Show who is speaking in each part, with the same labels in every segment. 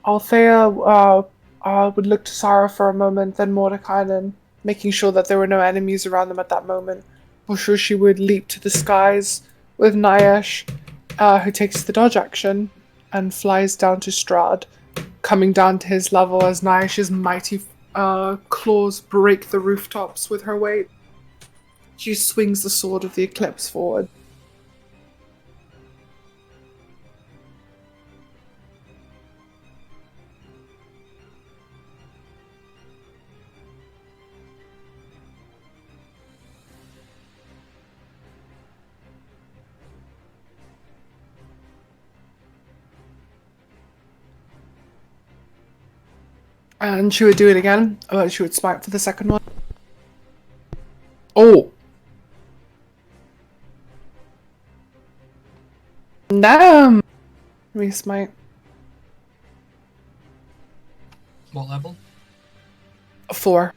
Speaker 1: Althea would look to Sarah for a moment, then Mordecai, then making sure that there were no enemies around them at that moment. For sure, she would leap to the skies with Nyash, who takes the dodge action and flies down to Strahd, coming down to his level as Nyash's mighty claws break the rooftops with her weight. She swings the sword of the Eclipse forward. And she would do it again. She would smite for the second one. Oh! Damn! Let me smite.
Speaker 2: What level?
Speaker 1: 4.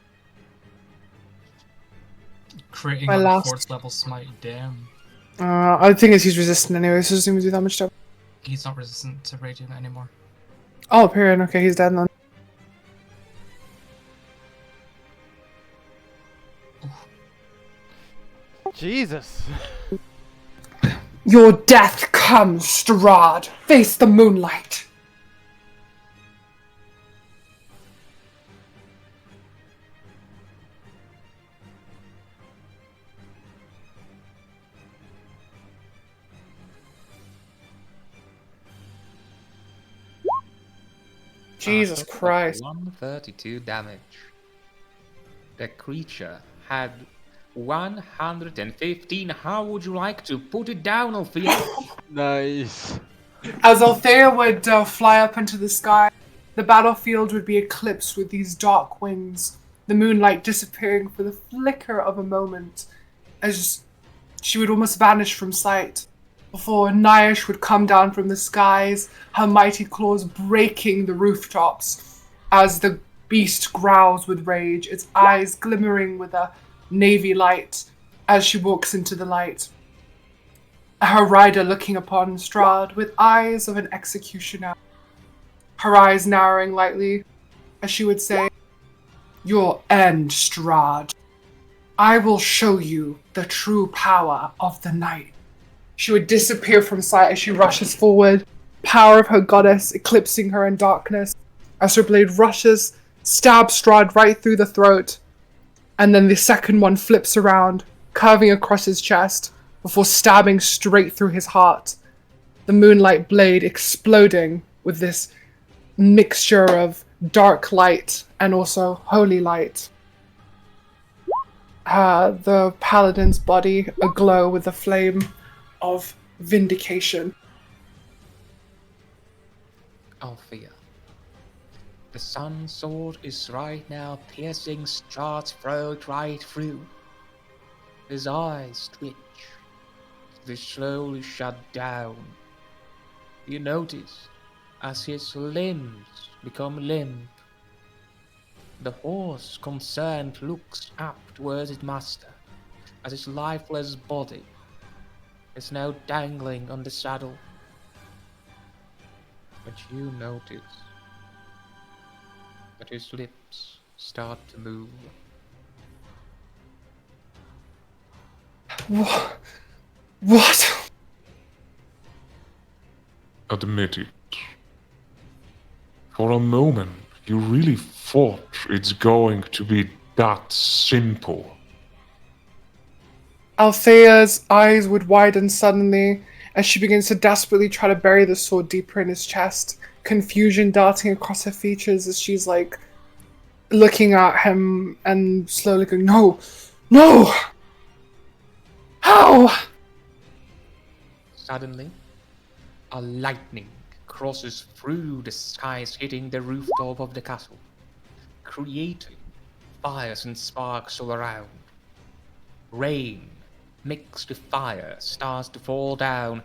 Speaker 2: Creating
Speaker 1: My
Speaker 2: on
Speaker 1: last.
Speaker 2: a 4th level smite, damn.
Speaker 1: I think he's resistant anyway, so it doesn't even do that much damage.
Speaker 2: He's not resistant to radiant anymore.
Speaker 1: Oh, Period. Okay, he's dead then.
Speaker 3: Jesus.
Speaker 1: Your death comes, Strahd. Face the moonlight. Jesus Christ.
Speaker 4: 132 damage. The creature had 115. How would you like to put it down, Althea?
Speaker 3: Nice.
Speaker 1: As Althea would fly up into the sky, the battlefield would be eclipsed with these dark wings, the moonlight disappearing for the flicker of a moment, as she would almost vanish from sight, before Nyash would come down from the skies, her mighty claws breaking the rooftops, as the beast growls with rage, its eyes glimmering with a navy light as she walks into the light. Her rider looking upon Strahd with eyes of an executioner. Her eyes narrowing lightly, as she would say, "Your end, Strahd. I will show you the true power of the night." She would disappear from sight as she rushes forward, power of her goddess eclipsing her in darkness, as her blade rushes, stabs Strahd right through the throat, and then the second one flips around, curving across his chest, before stabbing straight through his heart. The moonlight blade exploding with this mixture of dark light and also holy light. The paladin's body aglow with the flame of vindication.
Speaker 4: Althea. The sun sword is right now piercing Strahd's throat right through. His eyes twitch. They slowly shut down. You notice as his limbs become limp. The horse, concerned, looks up towards its master as his lifeless body is now dangling on the saddle. But you notice that his lips start to move.
Speaker 1: What?
Speaker 5: Admit it. For a moment, you really thought it's going to be that simple.
Speaker 1: Althea's eyes would widen suddenly as she begins to desperately try to bury the sword deeper in his chest, confusion darting across her features as she's like looking at him and slowly going, "No! No! How?"
Speaker 4: Suddenly, a lightning crosses through the skies, hitting the rooftop of the castle, creating fires and sparks all around. Rain, mixed with fire, starts to fall down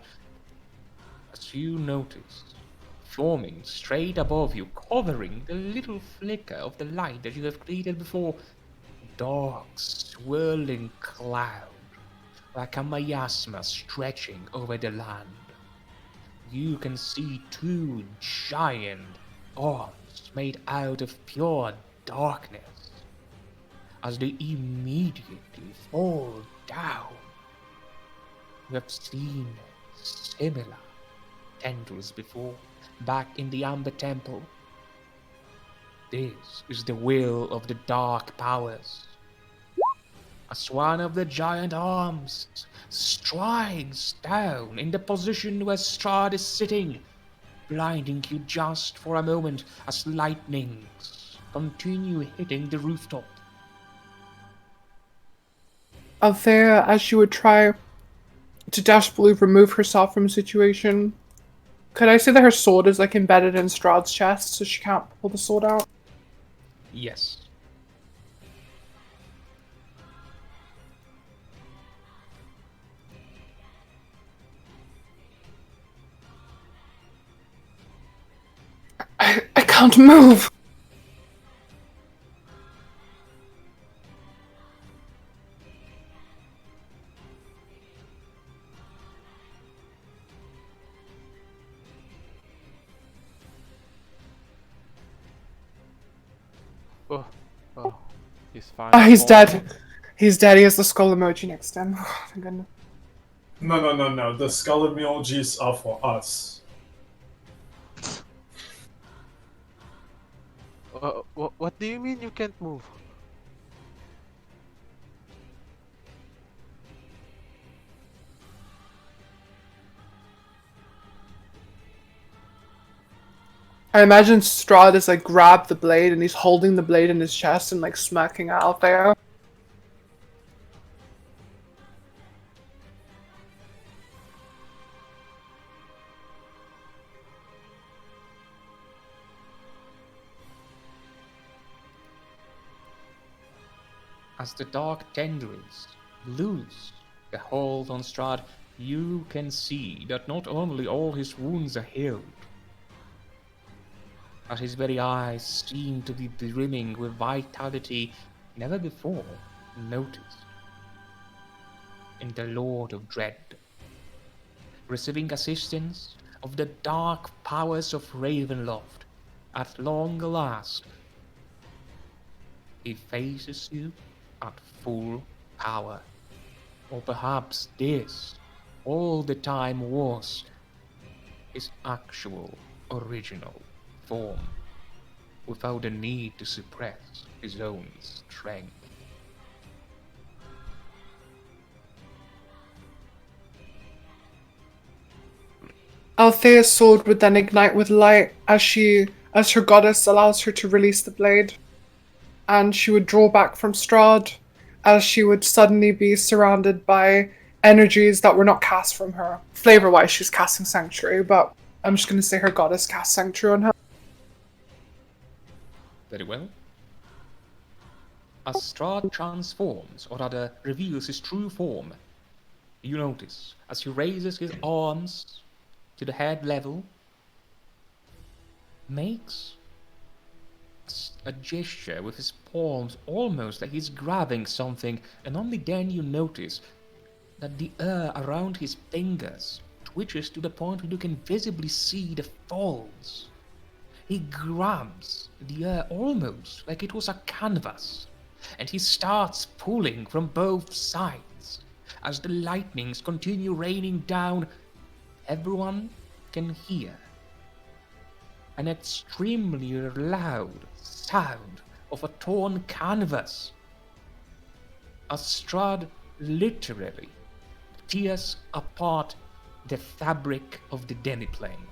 Speaker 4: as you notice, forming straight above you, covering the little flicker of the light that you have created before, dark, swirling cloud, like a miasma stretching over the land. You can see two giant arms made out of pure darkness as they immediately fall down. We have seen similar tendrils before, back in the Amber Temple. This is the will of the dark powers. As one of the giant arms strikes down in the position where Strahd is sitting, blinding you just for a moment as lightnings continue hitting the rooftop.
Speaker 1: Althea, as she would try to desperately remove herself from the situation, could I say that her sword is like embedded in Strahd's chest so she can't pull the sword out?
Speaker 4: Yes.
Speaker 1: I can't move!
Speaker 3: Oh, he's fine.
Speaker 1: Ah, he's dead. He's dead. He has the skull emoji next to him. Oh, thank goodness.
Speaker 6: No. The skull emojis are for us.
Speaker 3: What do you mean you can't move?
Speaker 1: I imagine Strahd has like grabbed the blade and he's holding the blade in his chest and like smacking at Althea.
Speaker 4: As the dark tendrils loose the hold on Strahd, you can see that not only all his wounds are healed, but his very eyes seem to be brimming with vitality never before noticed. In the Lord of Dread, receiving assistance of the dark powers of Ravenloft, at long last, he faces you at full power. Or perhaps this all the time was his actual original form, without the need to suppress his own strength.
Speaker 1: Althea's sword would then ignite with light as her goddess allows her to release the blade. And she would draw back from Strahd as she would suddenly be surrounded by energies that were not cast from her. Flavor-wise, she's casting Sanctuary, but I'm just going to say her goddess cast Sanctuary on her.
Speaker 4: Very well. As Strahd transforms, or rather reveals his true form, you notice as he raises his arms to the head level, makes a gesture with his palms almost like he's grabbing something, and only then you notice that the air around his fingers twitches to the point where you can visibly see the folds. He grabs the air almost like it was a canvas, and he starts pulling from both sides. As the lightnings continue raining down, everyone can hear an extremely loud sound of a torn canvas. As Strahd literally tears apart the fabric of the demiplane.